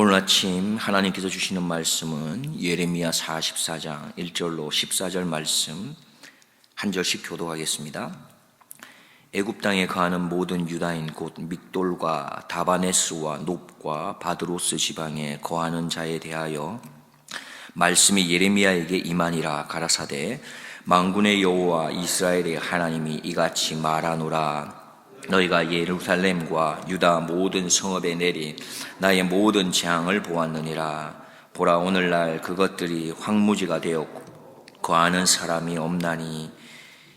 오늘 아침 하나님께서 주시는 말씀은 예레미야 44장 1절로 14절 말씀 한 절씩 교독하겠습니다. 애굽 땅에 거하는 모든 유다인 곧 믹돌과 다바네스와 놉과 바드로스 지방에 거하는 자에 대하여 말씀이 예레미야에게 임하니라. 가라사대 만군의 여호와 이스라엘의 하나님이 이같이 말하노라. 너희가 예루살렘과 유다 모든 성읍에 내린 나의 모든 재앙을 보았느니라. 보라, 오늘날 그것들이 황무지가 되었고 거하는 사람이 없나니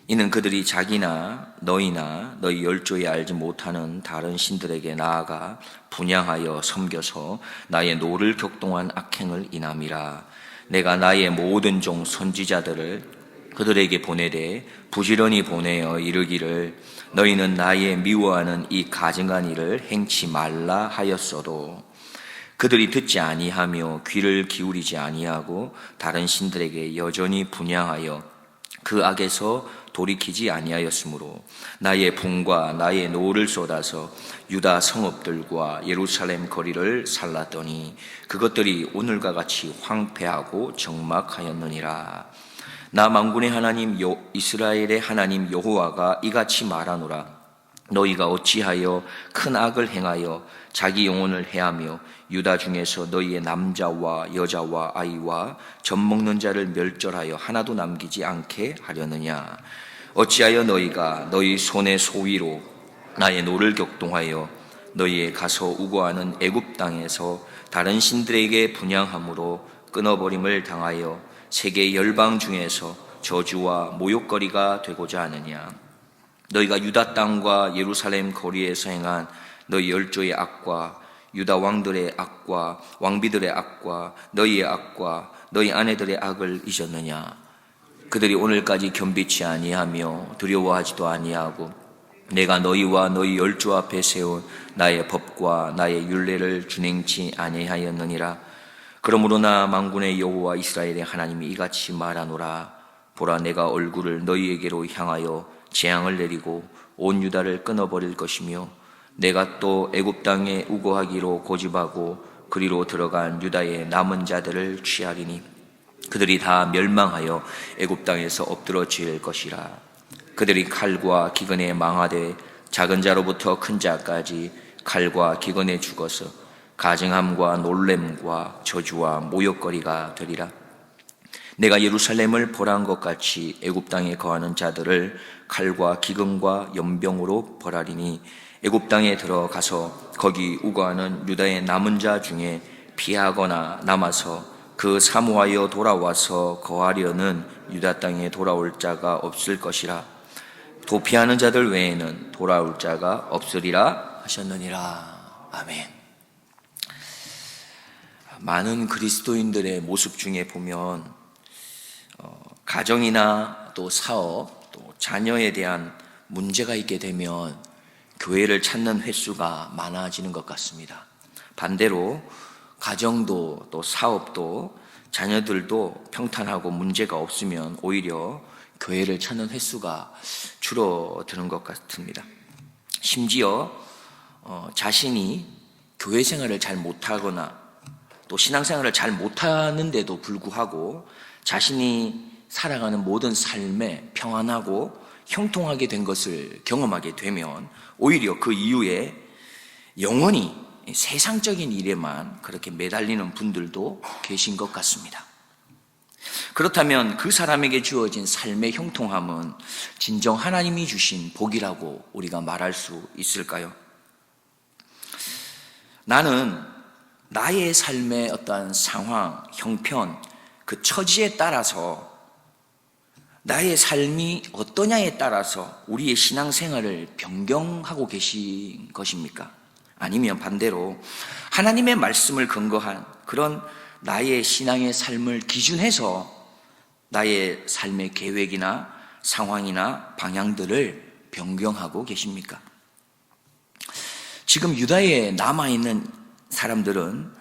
이는 그들이 자기나 너희나 너희 열조에 알지 못하는 다른 신들에게 나아가 분향하여 섬겨서 나의 노를 격동한 악행을 인함이라. 내가 나의 모든 종 선지자들을 그들에게 보내되 부지런히 보내어 이르기를 너희는 나의 미워하는 이 가증한 일을 행치 말라 하였어도 그들이 듣지 아니하며 귀를 기울이지 아니하고 다른 신들에게 여전히 분향하여 그 악에서 돌이키지 아니하였으므로 나의 분과 나의 노를 쏟아서 유다 성읍들과 예루살렘 거리를 살랐더니 그것들이 오늘과 같이 황폐하고 적막하였느니라. 나 만군의 하나님 이스라엘의 하나님 여호와가 이같이 말하노라. 너희가 어찌하여 큰 악을 행하여 자기 영혼을 해하며 유다 중에서 너희의 남자와 여자와 아이와 젖 먹는 자를 멸절하여 하나도 남기지 않게 하려느냐. 어찌하여 너희가 너희 손의 소위로 나의 노를 격동하여 너희의 가서 우거하는 애굽 땅에서 다른 신들에게 분향함으로 끊어버림을 당하여 세계 열방 중에서 저주와 모욕거리가 되고자 하느냐. 너희가 유다 땅과 예루살렘 거리에서 행한 너희 열조의 악과 유다 왕들의 악과 왕비들의 악과 너희의 악과 너희 아내들의 악을 잊었느냐. 그들이 오늘까지 겸비치 아니하며 두려워하지도 아니하고 내가 너희와 너희 열조 앞에 세운 나의 법과 나의 율례를 준행치 아니하였느니라. 그러므로 나 만군의 여호와 이스라엘의 하나님이 이같이 말하노라. 보라, 내가 얼굴을 너희에게로 향하여 재앙을 내리고 온 유다를 끊어버릴 것이며 내가 또 애굽 땅에 우거하기로 고집하고 그리로 들어간 유다의 남은 자들을 취하리니 그들이 다 멸망하여 애굽 땅에서 엎드러질 것이라. 그들이 칼과 기근에 망하되 작은 자로부터 큰 자까지 칼과 기근에 죽어서 가증함과 놀램과 저주와 모욕거리가 되리라. 내가 예루살렘을 벌한 것 같이 애굽 땅에 거하는 자들을 칼과 기근과 연병으로 벌하리니 애굽 땅에 들어가서 거기 우거하는 유다의 남은 자 중에 피하거나 남아서 그 사모하여 돌아와서 거하려는 유다 땅에 돌아올 자가 없을 것이라. 도피하는 자들 외에는 돌아올 자가 없으리라 하셨느니라. 아멘. 많은 그리스도인들의 모습 중에 보면 가정이나 또 사업, 또 자녀에 대한 문제가 있게 되면 교회를 찾는 횟수가 많아지는 것 같습니다. 반대로 가정도 또 사업도 자녀들도 평탄하고 문제가 없으면 오히려 교회를 찾는 횟수가 줄어드는 것 같습니다. 심지어 자신이 교회 생활을 잘 못하거나 또 신앙생활을 잘 못하는데도 불구하고 자신이 살아가는 모든 삶에 평안하고 형통하게 된 것을 경험하게 되면 오히려 그 이후에 영원히 세상적인 일에만 그렇게 매달리는 분들도 계신 것 같습니다. 그렇다면 그 사람에게 주어진 삶의 형통함은 진정 하나님이 주신 복이라고 우리가 말할 수 있을까요? 나는 나의 삶의 어떠한 상황, 형편, 그 처지에 따라서 나의 삶이 어떠냐에 따라서 우리의 신앙생활을 변경하고 계신 것입니까? 아니면 반대로 하나님의 말씀을 근거한 그런 나의 신앙의 삶을 기준해서 나의 삶의 계획이나 상황이나 방향들을 변경하고 계십니까? 지금 유다에 남아있는 사람들은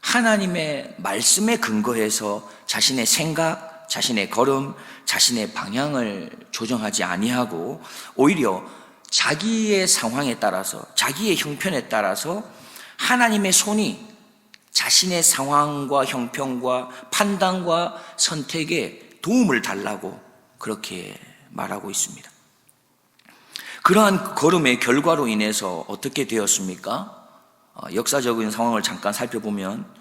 하나님의 말씀에 근거해서 자신의 생각, 자신의 걸음, 자신의 방향을 조정하지 아니하고 오히려 자기의 상황에 따라서 자기의 형편에 따라서 하나님의 손이 자신의 상황과 형편과 판단과 선택에 도움을 달라고 그렇게 말하고 있습니다. 그러한 걸음의 결과로 인해서 어떻게 되었습니까? 역사적인 상황을 잠깐 살펴보면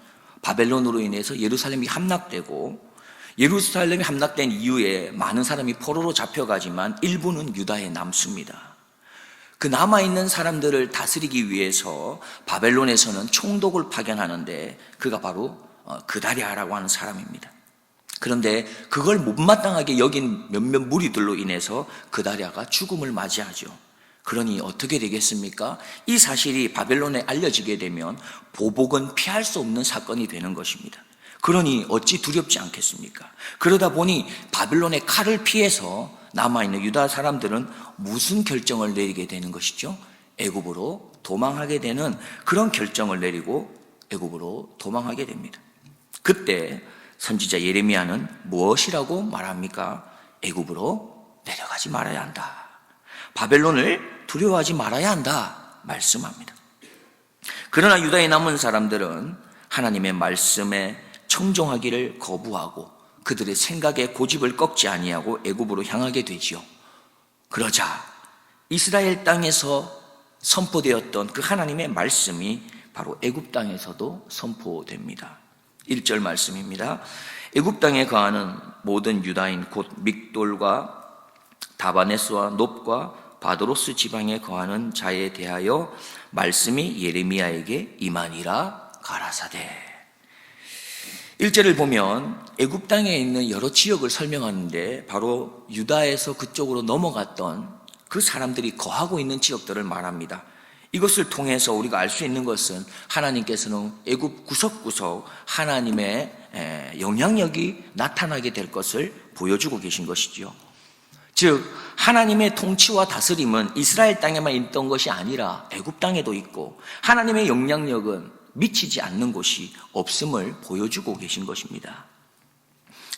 바벨론으로 인해서 예루살렘이 함락되고, 예루살렘이 함락된 이후에 많은 사람이 포로로 잡혀가지만 일부는 유다에 남습니다. 그 남아있는 사람들을 다스리기 위해서 바벨론에서는 총독을 파견하는데 그가 바로 그다랴라고 하는 사람입니다. 그런데 그걸 못마땅하게 여긴 몇몇 무리들로 인해서 그다랴가 죽음을 맞이하죠. 그러니 어떻게 되겠습니까? 이 사실이 바벨론에 알려지게 되면 보복은 피할 수 없는 사건이 되는 것입니다. 그러니 어찌 두렵지 않겠습니까? 그러다 보니 바벨론의 칼을 피해서 남아있는 유다 사람들은 무슨 결정을 내리게 되는 것이죠? 애굽으로 도망하게 되는 그런 결정을 내리고 애굽으로 도망하게 됩니다. 그때 선지자 예레미야는 무엇이라고 말합니까? 애굽으로 내려가지 말아야 한다. 바벨론을 두려워하지 말아야 한다 말씀합니다. 그러나 유다에 남은 사람들은 하나님의 말씀에 청종하기를 거부하고 그들의 생각에 고집을 꺾지 아니하고 애굽으로 향하게 되지요. 그러자 이스라엘 땅에서 선포되었던 그 하나님의 말씀이 바로 애굽 땅에서도 선포됩니다. 1절 말씀입니다. 애굽 땅에 거하는 모든 유다인 곧 믹돌과 다바네스와 놉과 바도로스 지방에 거하는 자에 대하여 말씀이 예레미야에게 임하니라 가라사대. 1절을 보면 애굽 땅에 있는 여러 지역을 설명하는데 바로 유다에서 그쪽으로 넘어갔던 그 사람들이 거하고 있는 지역들을 말합니다. 이것을 통해서 우리가 알 수 있는 것은 하나님께서는 애굽 구석구석 하나님의 영향력이 나타나게 될 것을 보여주고 계신 것이지요. 즉 하나님의 통치와 다스림은 이스라엘 땅에만 있던 것이 아니라 애굽 땅에도 있고 하나님의 영향력은 미치지 않는 곳이 없음을 보여주고 계신 것입니다.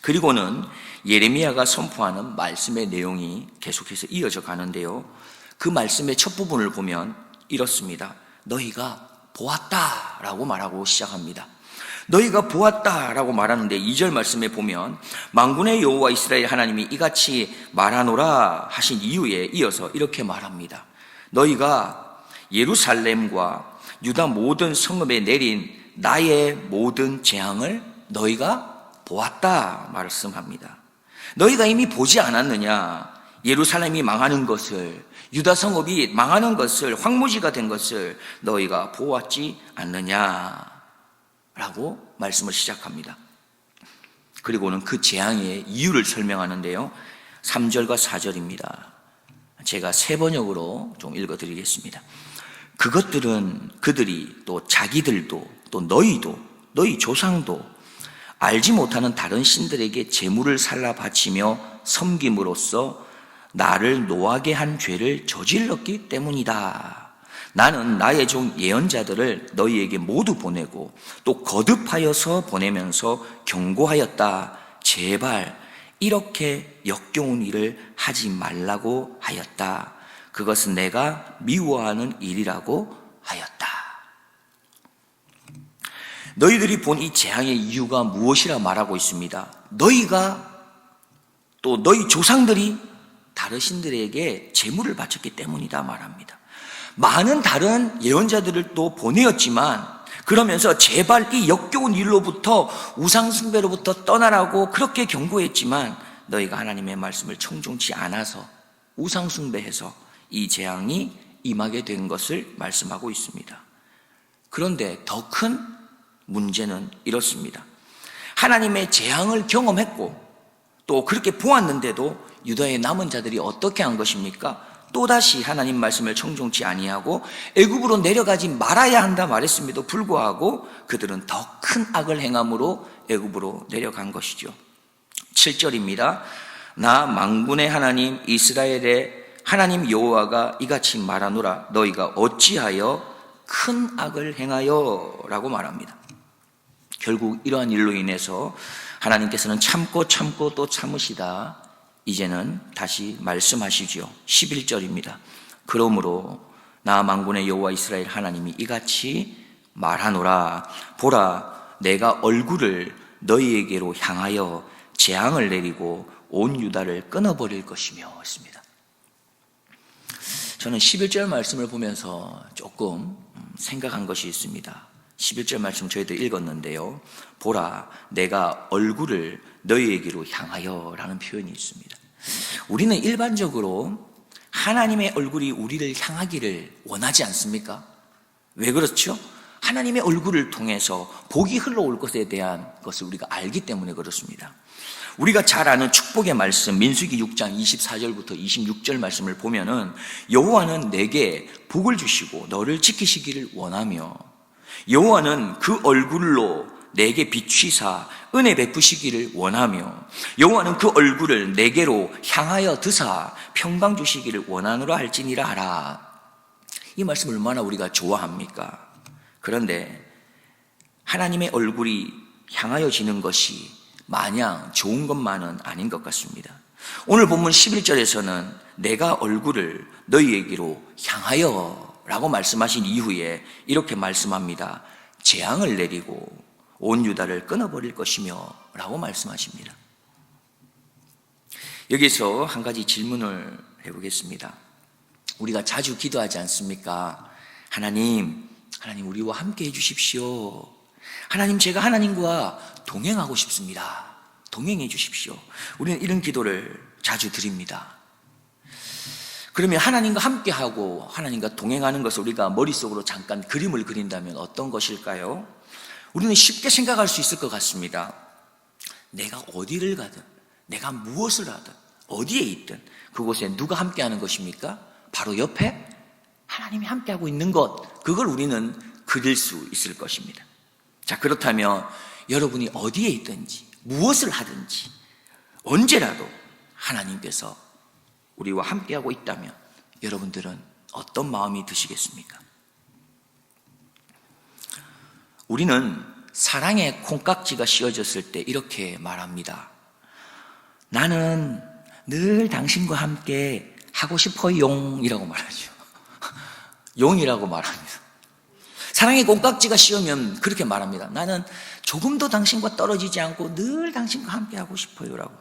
그리고는 예레미야가 선포하는 말씀의 내용이 계속해서 이어져 가는데요. 그 말씀의 첫 부분을 보면 이렇습니다. 너희가 보았다라고 말하고 시작합니다. 너희가 보았다라고 말하는데 2절 말씀에 보면 만군의 여호와 이스라엘 하나님이 이같이 말하노라 하신 이후에 이어서 이렇게 말합니다. 너희가 예루살렘과 유다 모든 성읍에 내린 나의 모든 재앙을 너희가 보았다 말씀합니다. 너희가 이미 보지 않았느냐? 예루살렘이 망하는 것을, 유다 성읍이 망하는 것을, 황무지가 된 것을 너희가 보았지 않느냐? 라고 말씀을 시작합니다. 그리고는 그 재앙의 이유를 설명하는데요. 3절과 4절입니다. 제가 세 번역으로 좀 읽어드리겠습니다. 그들이 또 자기들도 또 너희도 너희 조상도 알지 못하는 다른 신들에게 제물을 살라 바치며 섬김으로써 나를 노하게 한 죄를 저질렀기 때문이다. 나는 나의 종 예언자들을 너희에게 모두 보내고 또 거듭하여서 보내면서 경고하였다. 제발 이렇게 역겨운 일을 하지 말라고 하였다. 그것은 내가 미워하는 일이라고 하였다. 너희들이 본 이 재앙의 이유가 무엇이라 말하고 있습니다. 너희가 또 너희 조상들이 다른 신들에게 제물을 바쳤기 때문이다 말합니다. 많은 다른 예언자들을 또 보내었지만 그러면서 제발 이 역겨운 일로부터 우상숭배로부터 떠나라고 그렇게 경고했지만 너희가 하나님의 말씀을 청종치 않아서 우상숭배해서 이 재앙이 임하게 된 것을 말씀하고 있습니다. 그런데 더 큰 문제는 이렇습니다. 하나님의 재앙을 경험했고 또 그렇게 보았는데도 유다의 남은 자들이 어떻게 한 것입니까? 또다시 하나님 말씀을 청종치 아니하고 애굽으로 내려가지 말아야 한다 말했음에도 불구하고 그들은 더 큰 악을 행함으로 애굽으로 내려간 것이죠. 7절입니다. 나 만군의 하나님 이스라엘의 하나님 여호와가 이같이 말하노라. 너희가 어찌하여 큰 악을 행하여 라고 말합니다. 결국 이러한 일로 인해서 하나님께서는 참고 또 참으시다 이제는 다시 말씀하시죠. 11절입니다. 그러므로 나 만군의 여호와 이스라엘 하나님이 이같이 말하노라. 보라, 내가 얼굴을 너희에게로 향하여 재앙을 내리고 온 유다를 끊어버릴 것이며 했습니다. 저는 11절 말씀을 보면서 조금 생각한 것이 있습니다. 11절 말씀 저희도 읽었는데요. 보라, 내가 얼굴을 너희에게로 향하여 라는 표현이 있습니다. 우리는 일반적으로 하나님의 얼굴이 우리를 향하기를 원하지 않습니까? 왜 그렇죠? 하나님의 얼굴을 통해서 복이 흘러올 것에 대한 것을 우리가 알기 때문에 그렇습니다. 우리가 잘 아는 축복의 말씀 민수기 6장 24절부터 26절 말씀을 보면은 여호와는 내게 복을 주시고 너를 지키시기를 원하며 여호와는 그 얼굴로 내게 비추사 은혜 베푸시기를 원하며 여호와는 그 얼굴을 내게로 향하여 드사 평강 주시기를 원하노라 할지니라 하라. 이 말씀을 얼마나 우리가 좋아합니까? 그런데 하나님의 얼굴이 향하여지는 것이 마냥 좋은 것만은 아닌 것 같습니다. 오늘 본문 11절에서는 내가 얼굴을 너희에게로 향하여 라고 말씀하신 이후에 이렇게 말씀합니다. 재앙을 내리고 온 유다를 끊어버릴 것이며 라고 말씀하십니다. 여기서 한 가지 질문을 해보겠습니다. 우리가 자주 기도하지 않습니까? 하나님 우리와 함께 해주십시오. 하나님, 제가 하나님과 동행하고 싶습니다. 동행해 주십시오. 우리는 이런 기도를 자주 드립니다. 그러면 하나님과 함께하고 하나님과 동행하는 것을 우리가 머릿속으로 잠깐 그림을 그린다면 어떤 것일까요? 우리는 쉽게 생각할 수 있을 것 같습니다. 내가 어디를 가든, 내가 무엇을 하든, 어디에 있든 그곳에 누가 함께하는 것입니까? 바로 옆에 하나님이 함께하고 있는 것, 그걸 우리는 그릴 수 있을 것입니다. 자, 그렇다면 여러분이 어디에 있든지 무엇을 하든지 언제라도 하나님께서 우리와 함께하고 있다면 여러분들은 어떤 마음이 드시겠습니까? 우리는 사랑의 콩깍지가 씌워졌을 때 이렇게 말합니다. 나는 늘 당신과 함께 하고 싶어 용이라고 말하죠. 용이라고 말합니다. 사랑의 콩깍지가 씌우면 그렇게 말합니다. 나는 조금도 당신과 떨어지지 않고 늘 당신과 함께 하고 싶어요라고.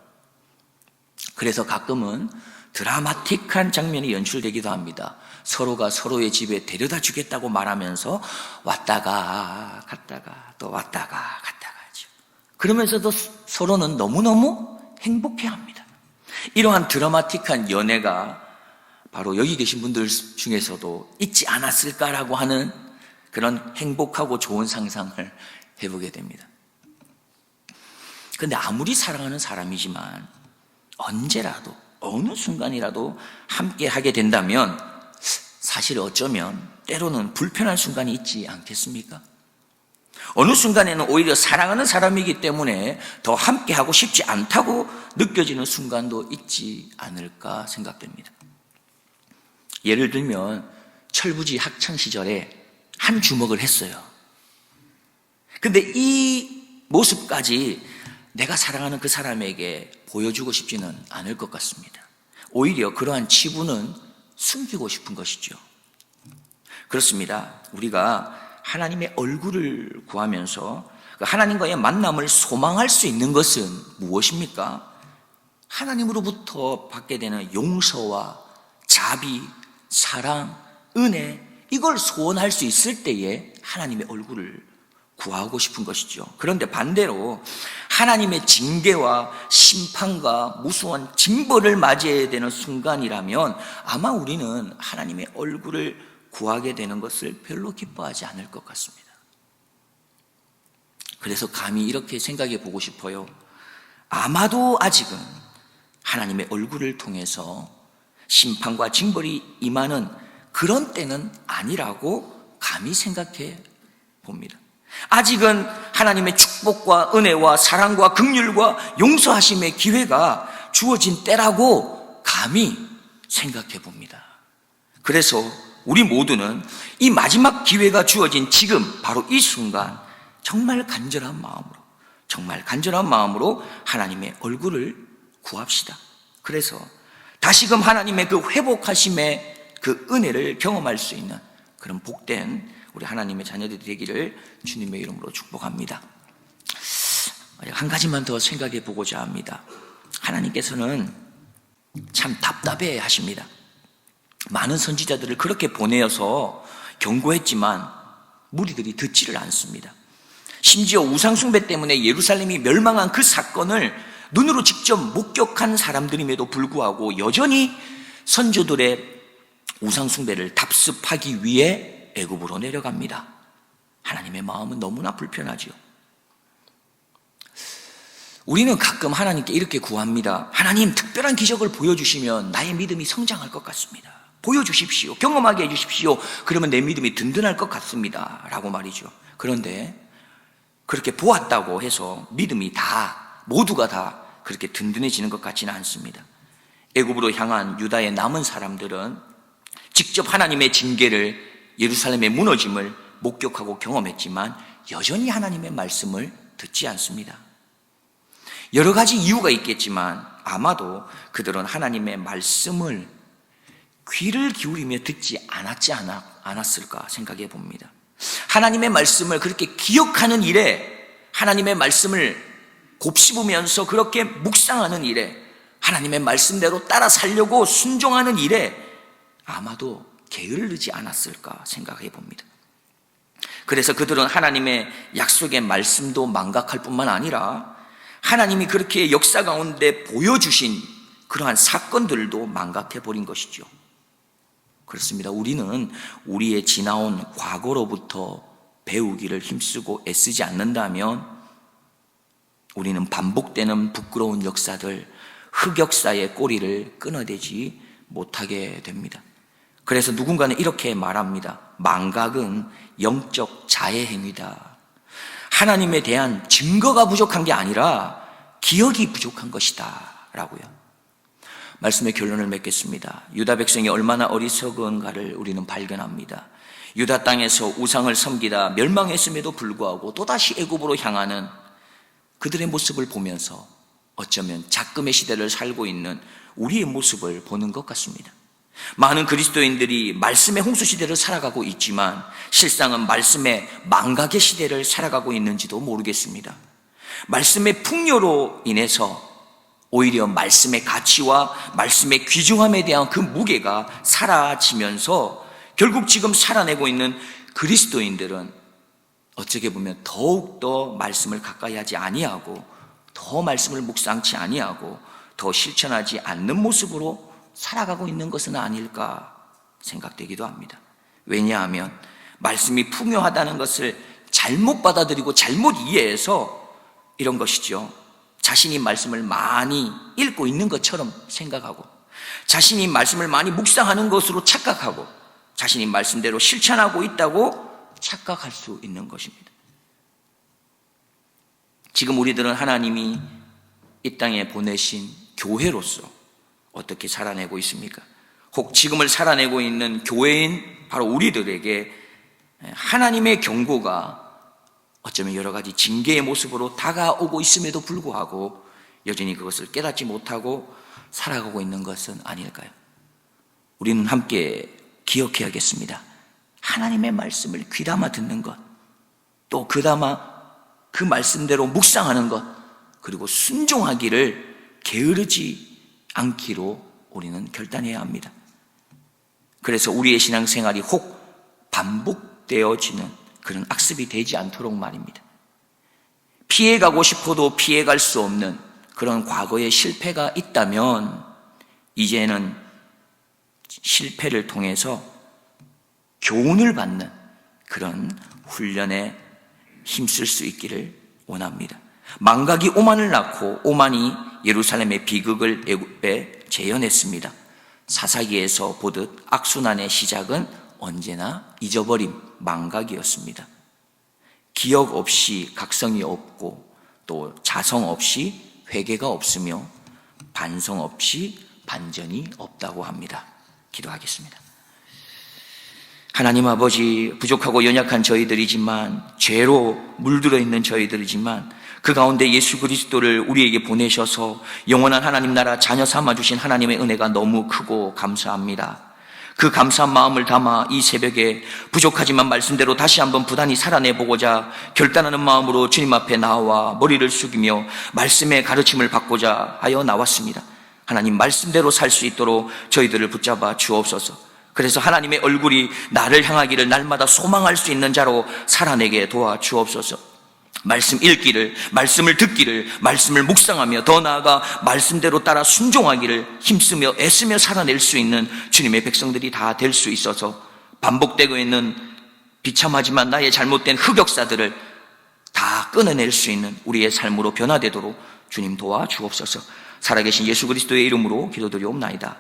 그래서 가끔은 드라마틱한 장면이 연출되기도 합니다. 서로가 서로의 집에 데려다 주겠다고 말하면서 왔다가 갔다가 또 왔다가 갔다가 하죠. 그러면서도 서로는 너무너무 행복해합니다. 이러한 드라마틱한 연애가 바로 여기 계신 분들 중에서도 있지 않았을까라고 하는 그런 행복하고 좋은 상상을 해보게 됩니다. 그런데 아무리 사랑하는 사람이지만 언제라도 어느 순간이라도 함께 하게 된다면 사실 어쩌면 때로는 불편한 순간이 있지 않겠습니까? 어느 순간에는 오히려 사랑하는 사람이기 때문에 더 함께 하고 싶지 않다고 느껴지는 순간도 있지 않을까 생각됩니다. 예를 들면 철부지 학창시절에 한 주먹을 했어요. 근데 이 모습까지 내가 사랑하는 그 사람에게 보여주고 싶지는 않을 것 같습니다. 오히려 그러한 치부는 숨기고 싶은 것이죠. 그렇습니다. 우리가 하나님의 얼굴을 구하면서 하나님과의 만남을 소망할 수 있는 것은 무엇입니까? 하나님으로부터 받게 되는 용서와 자비, 사랑, 은혜, 이걸 소원할 수 있을 때에 하나님의 얼굴을 구하고 싶은 것이죠. 그런데 반대로 하나님의 징계와 심판과 무수한 징벌을 맞이해야 되는 순간이라면 아마 우리는 하나님의 얼굴을 구하게 되는 것을 별로 기뻐하지 않을 것 같습니다. 그래서 감히 이렇게 생각해 보고 싶어요. 아마도 아직은 하나님의 얼굴을 통해서 심판과 징벌이 임하는 그런 때는 아니라고 감히 생각해 봅니다. 아직은 하나님의 축복과 은혜와 사랑과 긍휼과 용서하심의 기회가 주어진 때라고 감히 생각해 봅니다. 그래서 우리 모두는 이 마지막 기회가 주어진 지금 바로 이 순간 정말 간절한 마음으로 하나님의 얼굴을 구합시다. 그래서 다시금 하나님의 그 회복하심의 그 은혜를 경험할 수 있는 그런 복된 우리 하나님의 자녀들이 되기를 주님의 이름으로 축복합니다. 한 가지만 더 생각해 보고자 합니다. 하나님께서는 참 답답해 하십니다. 많은 선지자들을 그렇게 보내어서 경고했지만 무리들이 듣지를 않습니다. 심지어 우상숭배 때문에 예루살렘이 멸망한 그 사건을 눈으로 직접 목격한 사람들임에도 불구하고 여전히 선조들의 우상숭배를 답습하기 위해 애굽으로 내려갑니다. 하나님의 마음은 너무나 불편하죠. 우리는 가끔 하나님께 이렇게 구합니다. 하나님, 특별한 기적을 보여주시면 나의 믿음이 성장할 것 같습니다. 보여주십시오. 경험하게 해주십시오. 그러면 내 믿음이 든든할 것 같습니다. 라고 말이죠. 그런데 그렇게 보았다고 해서 믿음이 모두가 다 그렇게 든든해지는 것 같지는 않습니다. 애굽으로 향한 유다의 남은 사람들은 직접 하나님의 징계를, 예루살렘의 무너짐을 목격하고 경험했지만 여전히 하나님의 말씀을 듣지 않습니다. 여러 가지 이유가 있겠지만 아마도 그들은 하나님의 말씀을 귀를 기울이며 듣지 않았을까 생각해 봅니다. 하나님의 말씀을 그렇게 기억하는 일에, 하나님의 말씀을 곱씹으면서 그렇게 묵상하는 일에, 하나님의 말씀대로 따라 살려고 순종하는 일에 아마도 게으르지 않았을까 생각해 봅니다. 그래서 그들은 하나님의 약속의 말씀도 망각할 뿐만 아니라 하나님이 그렇게 역사 가운데 보여주신 그러한 사건들도 망각해 버린 것이죠. 그렇습니다. 우리는 우리의 지나온 과거로부터 배우기를 힘쓰고 애쓰지 않는다면 우리는 반복되는 부끄러운 역사들, 흑역사의 꼬리를 끊어내지 못하게 됩니다. 그래서 누군가는 이렇게 말합니다. 망각은 영적 자해 행위다. 하나님에 대한 증거가 부족한 게 아니라 기억이 부족한 것이다 라고요. 말씀의 결론을 맺겠습니다. 유다 백성이 얼마나 어리석은가를 우리는 발견합니다. 유다 땅에서 우상을 섬기다 멸망했음에도 불구하고 또다시 애굽으로 향하는 그들의 모습을 보면서 어쩌면 작금의 시대를 살고 있는 우리의 모습을 보는 것 같습니다. 많은 그리스도인들이 말씀의 홍수 시대를 살아가고 있지만 실상은 말씀의 망각의 시대를 살아가고 있는지도 모르겠습니다. 말씀의 풍요로 인해서 오히려 말씀의 가치와 말씀의 귀중함에 대한 그 무게가 사라지면서 결국 지금 살아내고 있는 그리스도인들은 어떻게 보면 더욱더 말씀을 가까이 하지 아니하고 더 말씀을 묵상치 아니하고 더 실천하지 않는 모습으로 살아가고 있는 것은 아닐까 생각되기도 합니다. 왜냐하면 말씀이 풍요하다는 것을 잘못 받아들이고 잘못 이해해서 이런 것이죠. 자신이 말씀을 많이 읽고 있는 것처럼 생각하고 자신이 말씀을 많이 묵상하는 것으로 착각하고 자신이 말씀대로 실천하고 있다고 착각할 수 있는 것입니다. 지금 우리들은 하나님이 이 땅에 보내신 교회로서 어떻게 살아내고 있습니까? 혹 지금을 살아내고 있는 교회인 바로 우리들에게 하나님의 경고가 어쩌면 여러 가지 징계의 모습으로 다가오고 있음에도 불구하고 여전히 그것을 깨닫지 못하고 살아가고 있는 것은 아닐까요? 우리는 함께 기억해야겠습니다. 하나님의 말씀을 귀담아 듣는 것, 또 그 말씀대로 묵상하는 것, 그리고 순종하기를 게으르지 않기로 우리는 결단해야 합니다. 그래서 우리의 신앙생활이 혹 반복되어지는 그런 악습이 되지 않도록 말입니다. 피해가고 싶어도 피해갈 수 없는 그런 과거의 실패가 있다면 이제는 실패를 통해서 교훈을 받는 그런 훈련에 힘쓸 수 있기를 원합니다. 망각이 오만을 낳고 오만이 예루살렘의 비극을 애굽에 재현했습니다. 사사기에서 보듯 악순환의 시작은 언제나 잊어버림, 망각이었습니다. 기억 없이 각성이 없고 또 자성 없이 회개가 없으며 반성 없이 반전이 없다고 합니다. 기도하겠습니다. 하나님 아버지, 부족하고 연약한 저희들이지만 죄로 물들어 있는 저희들이지만 그 가운데 예수 그리스도를 우리에게 보내셔서 영원한 하나님 나라 자녀 삼아주신 하나님의 은혜가 너무 크고 감사합니다. 그 감사한 마음을 담아 이 새벽에 부족하지만 말씀대로 다시 한번 부단히 살아내보고자 결단하는 마음으로 주님 앞에 나와 머리를 숙이며 말씀의 가르침을 받고자 하여 나왔습니다. 하나님, 말씀대로 살 수 있도록 저희들을 붙잡아 주옵소서. 그래서 하나님의 얼굴이 나를 향하기를 날마다 소망할 수 있는 자로 살아내게 도와주옵소서. 말씀 읽기를, 말씀을 듣기를, 말씀을 묵상하며 더 나아가 말씀대로 따라 순종하기를 힘쓰며 애쓰며 살아낼 수 있는 주님의 백성들이 다 될 수 있어서 반복되고 있는 비참하지만 나의 잘못된 흑역사들을 다 끊어낼 수 있는 우리의 삶으로 변화되도록 주님 도와주옵소서. 살아계신 예수 그리스도의 이름으로 기도드리옵나이다.